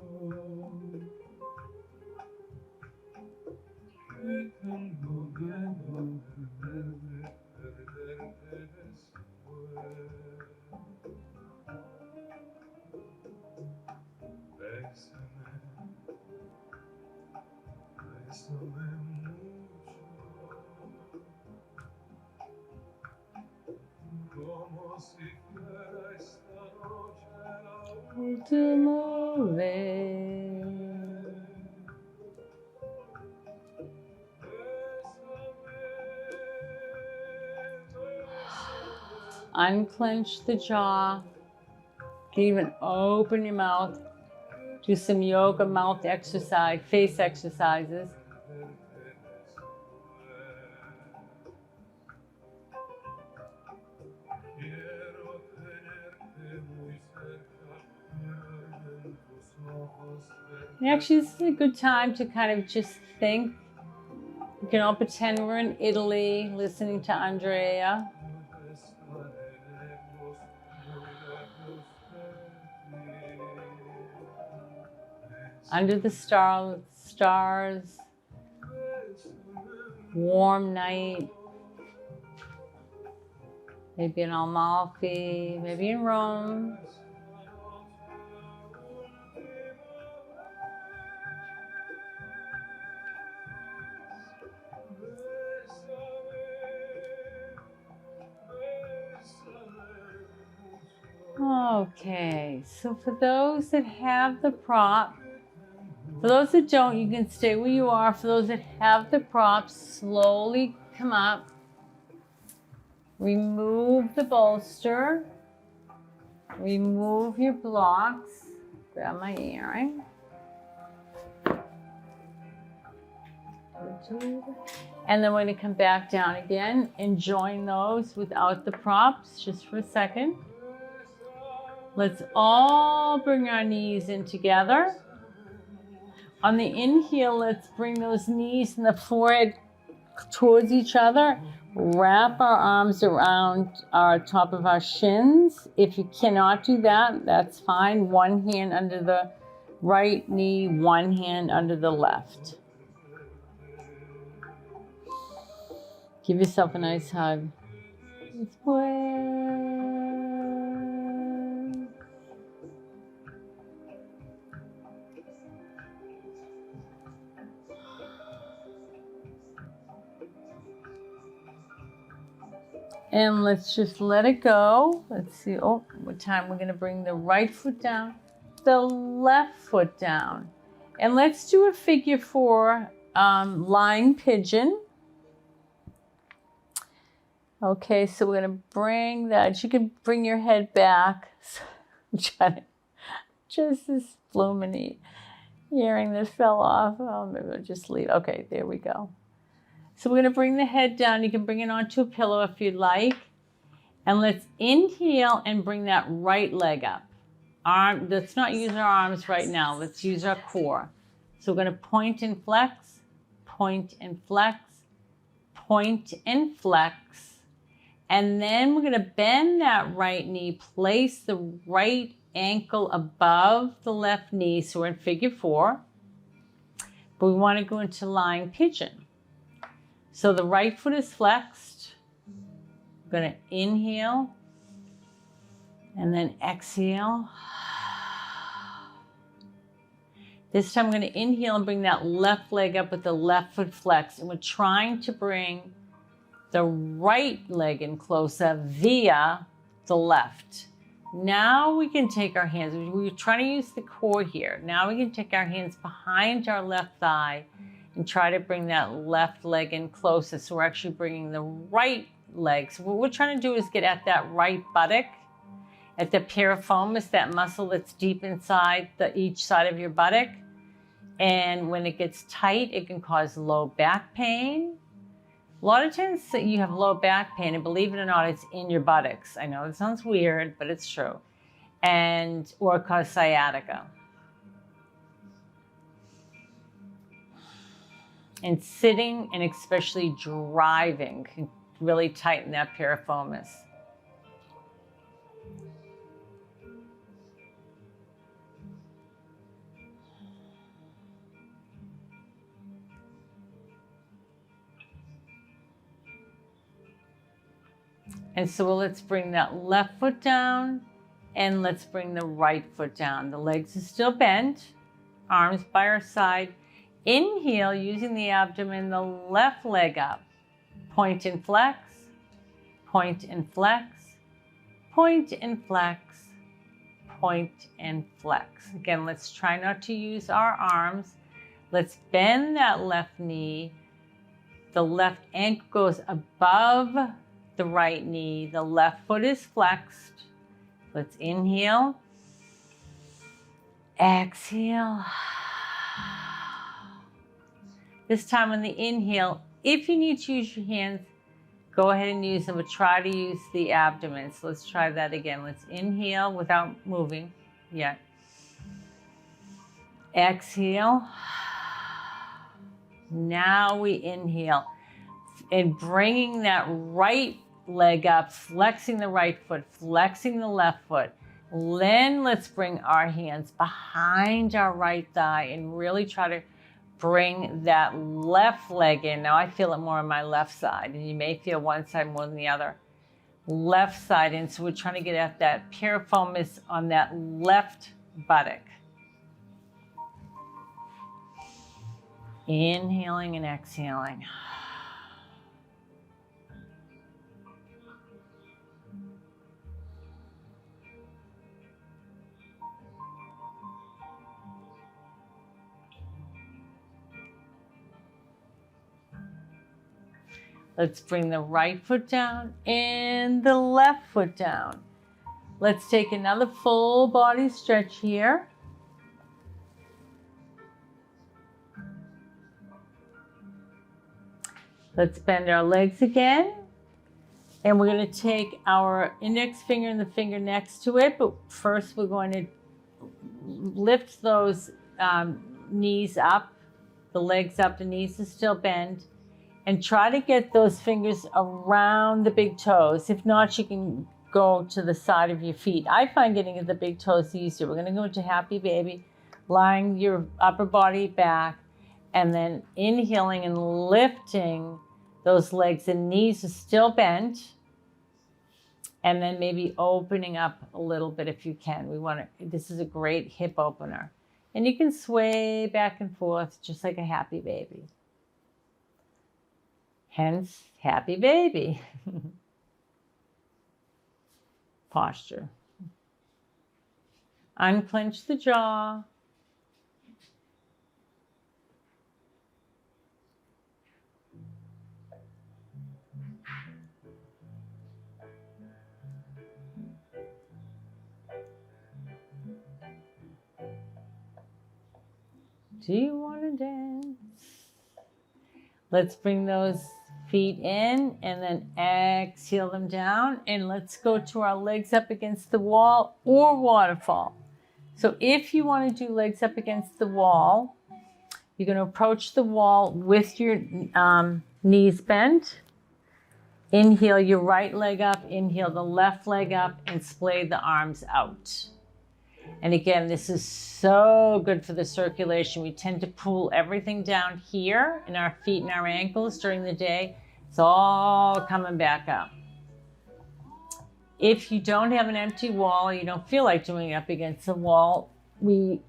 Unclench the jaw. You can even open your mouth. Do some yoga mouth exercise, face exercises. And actually, this is a good time to kind of just think. You can all pretend we're in Italy listening to Andrea. Under the stars, warm night, maybe in Amalfi, maybe in Rome. Okay, so for those that have the prop, for those that don't, you can stay where you are. For those that have the props, slowly come up. Remove the bolster. Remove your blocks. Grab my earring. And then we're going to come back down again and join those without the props just for a second. Let's all bring our knees in together. On the inhale, let's bring those knees and the forehead towards each other. Wrap our arms around our top of our shins. If you cannot do that, that's fine. One hand under the right knee, one hand under the left. Give yourself a nice hug. And let's just let it go. Let's see, oh, what time we're gonna bring the right foot down, the left foot down. And let's do a figure 4 lying pigeon. Okay, so we're gonna bring that, you can bring your head back. I'm trying to, just this blooming earring that fell off. Oh, maybe I'll just leave, okay, there we go. So we're going to bring the head down. You can bring it onto a pillow if you'd like. And let's inhale and bring that right leg up. Let's not use our arms right now. Let's use our core. So we're going to point and flex, point and flex, point and flex. And then we're going to bend that right knee, place the right ankle above the left knee. So we're in figure 4. But we want to go into lying pigeon. So the right foot is flexed. I'm going to inhale and then exhale. This time I'm going to inhale and bring that left leg up with the left foot flexed. And we're trying to bring the right leg in closer via the left. Now we can take our hands, we're trying to use the core here. Now we can take our hands behind our left thigh and try to bring that left leg in closer. So we're actually bringing the right leg. So what we're trying to do is get at that right buttock, at the piriformis, that muscle that's deep inside each side of your buttock. And when it gets tight, it can cause low back pain. A lot of times you have low back pain, and believe it or not, it's in your buttocks. I know it sounds weird, but it's true. Or cause sciatica. And sitting and especially driving can really tighten that piriformis. And so let's bring that left foot down and let's bring the right foot down. The legs are still bent, arms by our side. Inhale, using the abdomen, the left leg up. Point and flex, point and flex, point and flex, point and flex. Again, let's try not to use our arms. Let's bend that left knee. The left ankle goes above the right knee. The left foot is flexed. Let's inhale. Exhale. This time on the inhale, if you need to use your hands, go ahead and use them, but try to use the abdomen. So let's try that again. Let's inhale without moving yet. Exhale. Now we inhale. And bringing that right leg up, flexing the right foot, flexing the left foot. Then let's bring our hands behind our right thigh and really try to bring that left leg in. Now I feel it more on my left side, and you may feel one side more than the other. Left side in, so we're trying to get at that piriformis on that left buttock. Inhaling and exhaling. Let's bring the right foot down and the left foot down. Let's take another full body stretch here. Let's bend our legs again. And we're going to take our index finger and the finger next to it. But first we're going to lift those knees up, the legs up, the knees are still bent. And try to get those fingers around the big toes. If not, you can go to the side of your feet. I find getting at the big toes easier. We're going to go into happy baby, lying your upper body back, and then inhaling and lifting those legs and knees are still bent. And then maybe opening up a little bit if you can. This is a great hip opener. And you can sway back and forth just like a happy baby. Hence, happy baby posture. Unclench the jaw. Do you want to dance? Let's bring those feet in and then exhale them down, and let's go to our legs up against the wall or waterfall. So if you want to do legs up against the wall, you're going to approach the wall with your knees bent. Inhale your right leg up, inhale the left leg up, and splay the arms out. And again, this is so good for the circulation. We tend to pull everything down here in our feet and our ankles during the day. It's all coming back up. If you don't have an empty wall, you don't feel like doing it up against the wall, we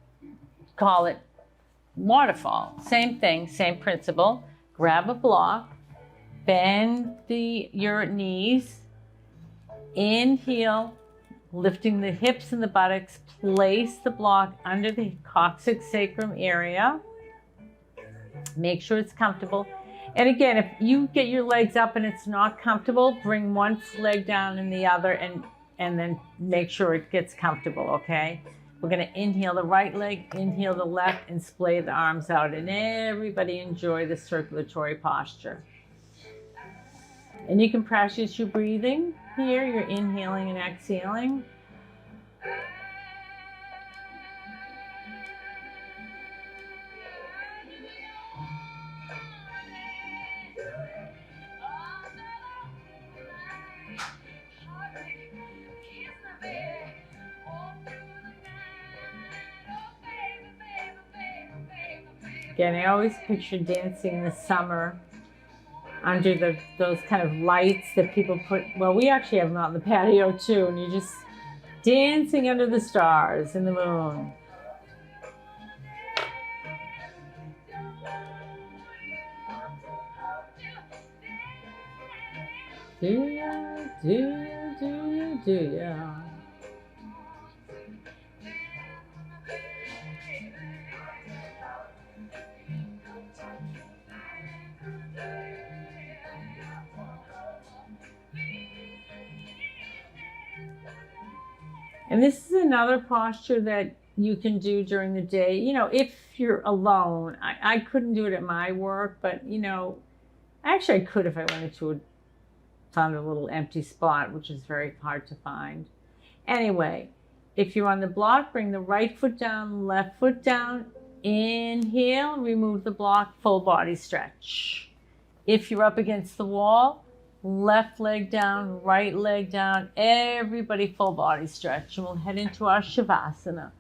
call it waterfall. Same thing, same principle. Grab a block, bend your knees, inhale, lifting the hips and the buttocks, place the block under the coccyx sacrum area. Make sure it's comfortable. And again, if you get your legs up and it's not comfortable, bring one leg down and the other and then make sure it gets comfortable, okay? We're gonna inhale the right leg, inhale the left, and splay the arms out. And everybody enjoy the circulatory posture. And you can practice your breathing here. You're inhaling and exhaling. Again, I always picture dancing in the summer under those kind of lights that people put, well, we actually have them out in the patio too, and you're just dancing under the stars and the moon. Do ya, do ya, do ya, do ya? And this is another posture that you can do during the day. You know, if you're alone, I couldn't do it at my work, but you know, actually I could if I went into found a little empty spot, which is very hard to find. Anyway, if you're on the block, bring the right foot down, left foot down. Inhale, remove the block, full body stretch. If you're up against the wall, left leg down, right leg down, everybody full body stretch. And we'll head into our Shavasana.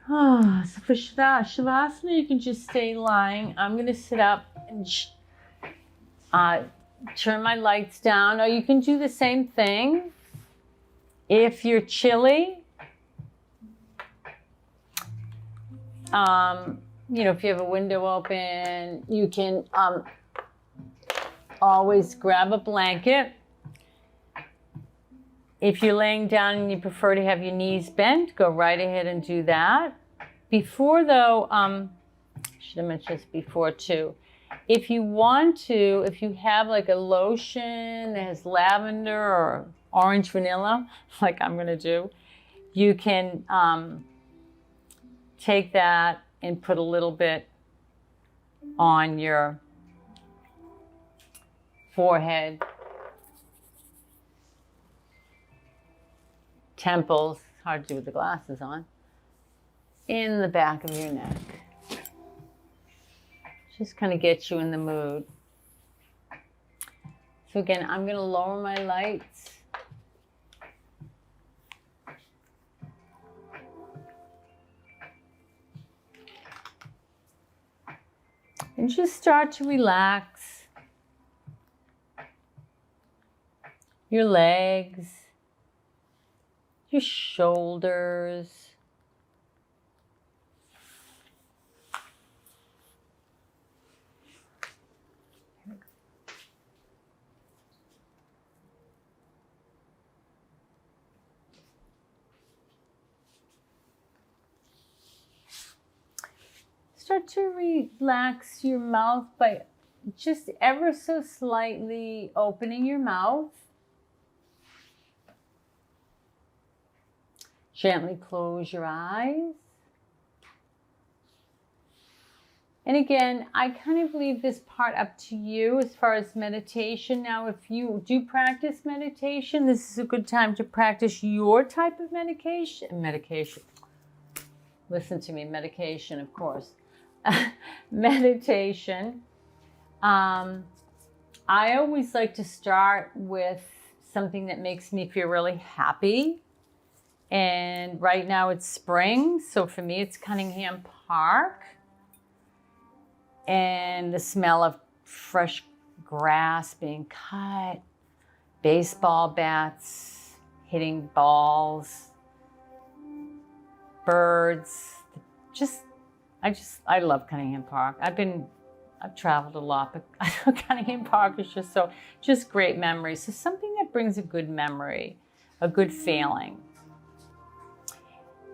So for Shavasana, you can just stay lying. I'm going to sit up and turn my lights down. Or you can do the same thing. If you're chilly, you know, if you have a window open, you can always grab a blanket. If you're laying down and you prefer to have your knees bent, go right ahead and do that. Before though, should have mentioned this before too. If you want to, if you have like a lotion that has lavender or orange vanilla, like I'm gonna do, you can take that and put a little bit on your forehead, temples, hard to do with the glasses on, in the back of your neck. Just kind of get you in the mood. So again, I'm going to lower my lights. And just start to relax your legs, your shoulders, start to relax your mouth by just ever so slightly opening your mouth. Gently close your eyes. And again, I kind of leave this part up to you as far as meditation. Now, if you do practice meditation, this is a good time to practice your type of medication. Listen to me, medication, of course. Meditation. I always like to start with something that makes me feel really happy. And right now it's spring, so for me it's Cunningham Park. And the smell of fresh grass being cut, baseball bats hitting balls, birds. I love Cunningham Park. I've traveled a lot, but Cunningham Park is just great memories. So something that brings a good memory, a good feeling.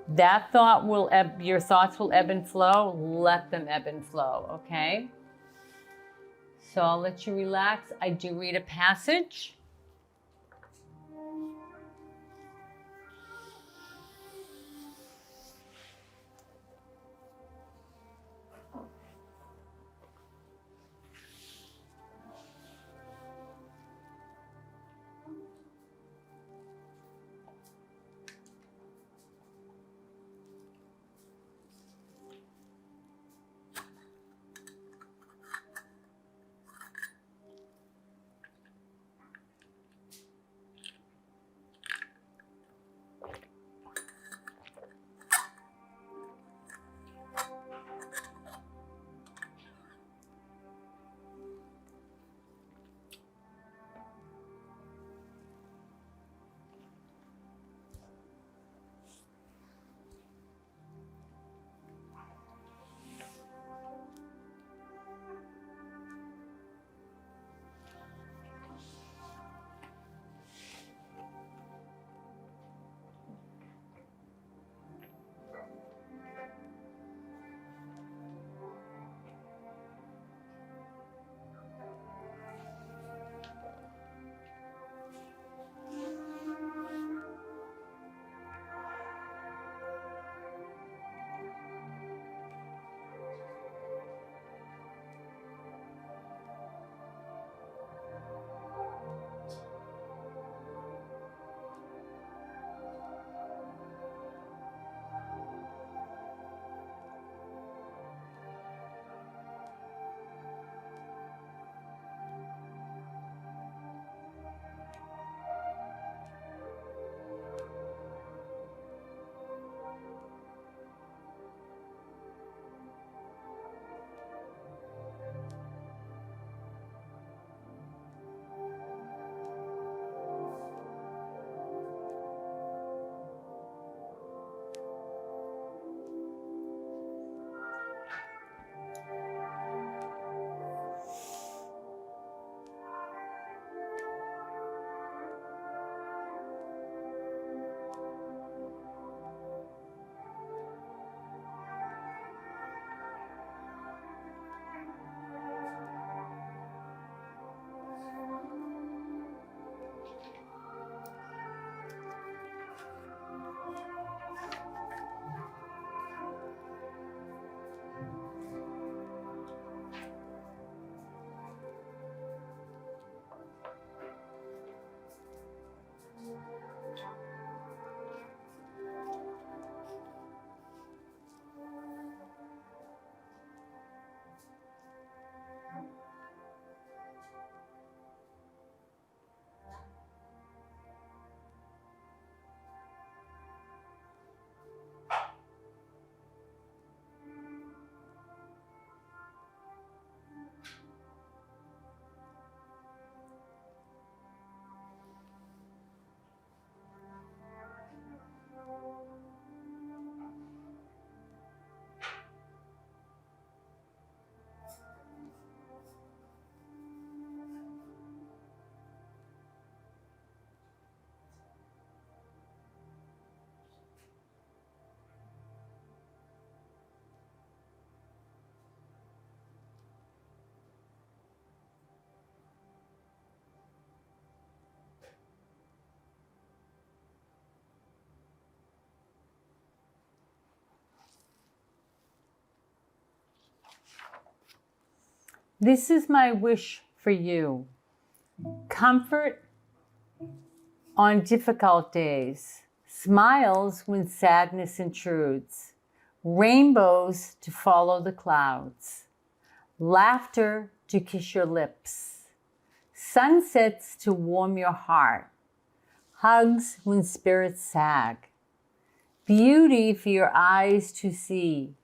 That thought will ebb, your thoughts will ebb and flow. Let them ebb and flow, okay? So I'll let you relax. I do read a passage. This is my wish for you. Comfort on difficult days, smiles when sadness intrudes, rainbows to follow the clouds, laughter to kiss your lips, sunsets to warm your heart, hugs when spirits sag, beauty for your eyes to see,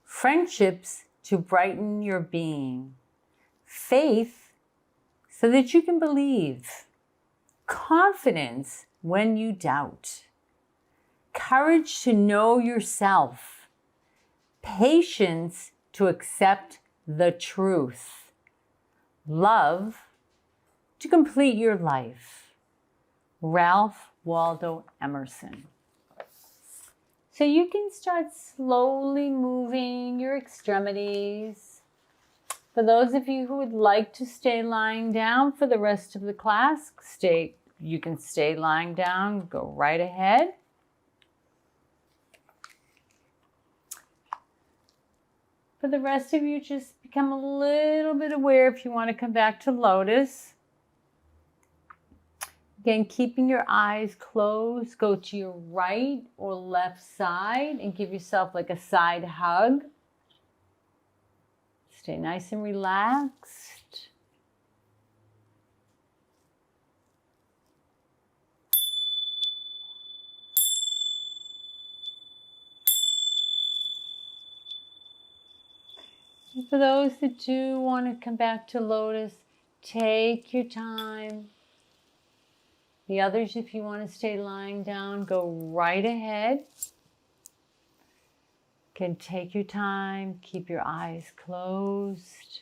friendships to brighten your being, faith so that you can believe, confidence when you doubt, courage to know yourself, patience to accept the truth, love to complete your life. Ralph Waldo Emerson. So you can start slowly moving your extremities. For those of you who would like to stay lying down for the rest of the class, you can stay lying down, go right ahead. For the rest of you, just become a little bit aware if you want to come back to lotus. Again, keeping your eyes closed, go to your right or left side and give yourself like a side hug. Stay nice and relaxed. And for those that do want to come back to lotus, take your time. The others, if you want to stay lying down, go right ahead. Can take your time, keep your eyes closed.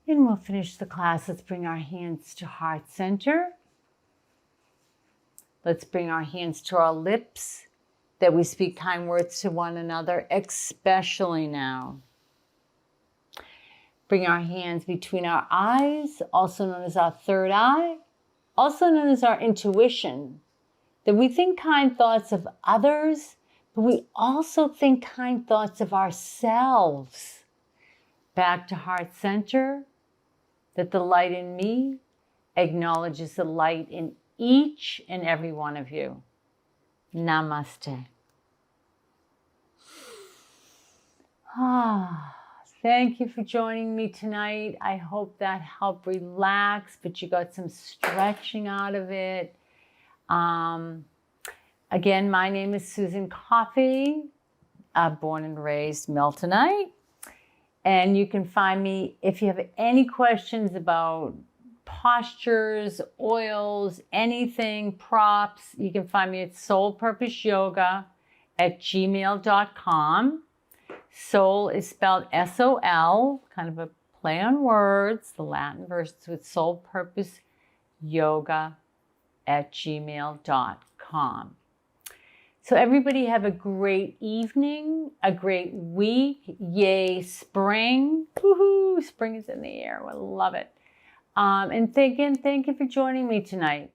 And we'll finish the class. Let's bring our hands to heart center. Let's bring our hands to our lips, that we speak kind words to one another, especially now. Bring our hands between our eyes, also known as our third eye, also known as our intuition, that we think kind thoughts of others, but we also think kind thoughts of ourselves. Back to heart center, that the light in me acknowledges the light in each and every one of you. Namaste. Thank you for joining me tonight. I hope that helped relax, but you got some stretching out of it. Again, my name is Susan Coffey, born and raised Miltonite. And you can find me if you have any questions about postures, oils, anything, props. You can find me at soulpurposeyoga@gmail.com. Soul is spelled S-O-L, kind of a play on words, the Latin versions with soulpurposeyoga@gmail.com. So everybody have a great evening, a great week. Yay, spring. Woohoo, spring is in the air. I love it. And again, thank you for joining me tonight.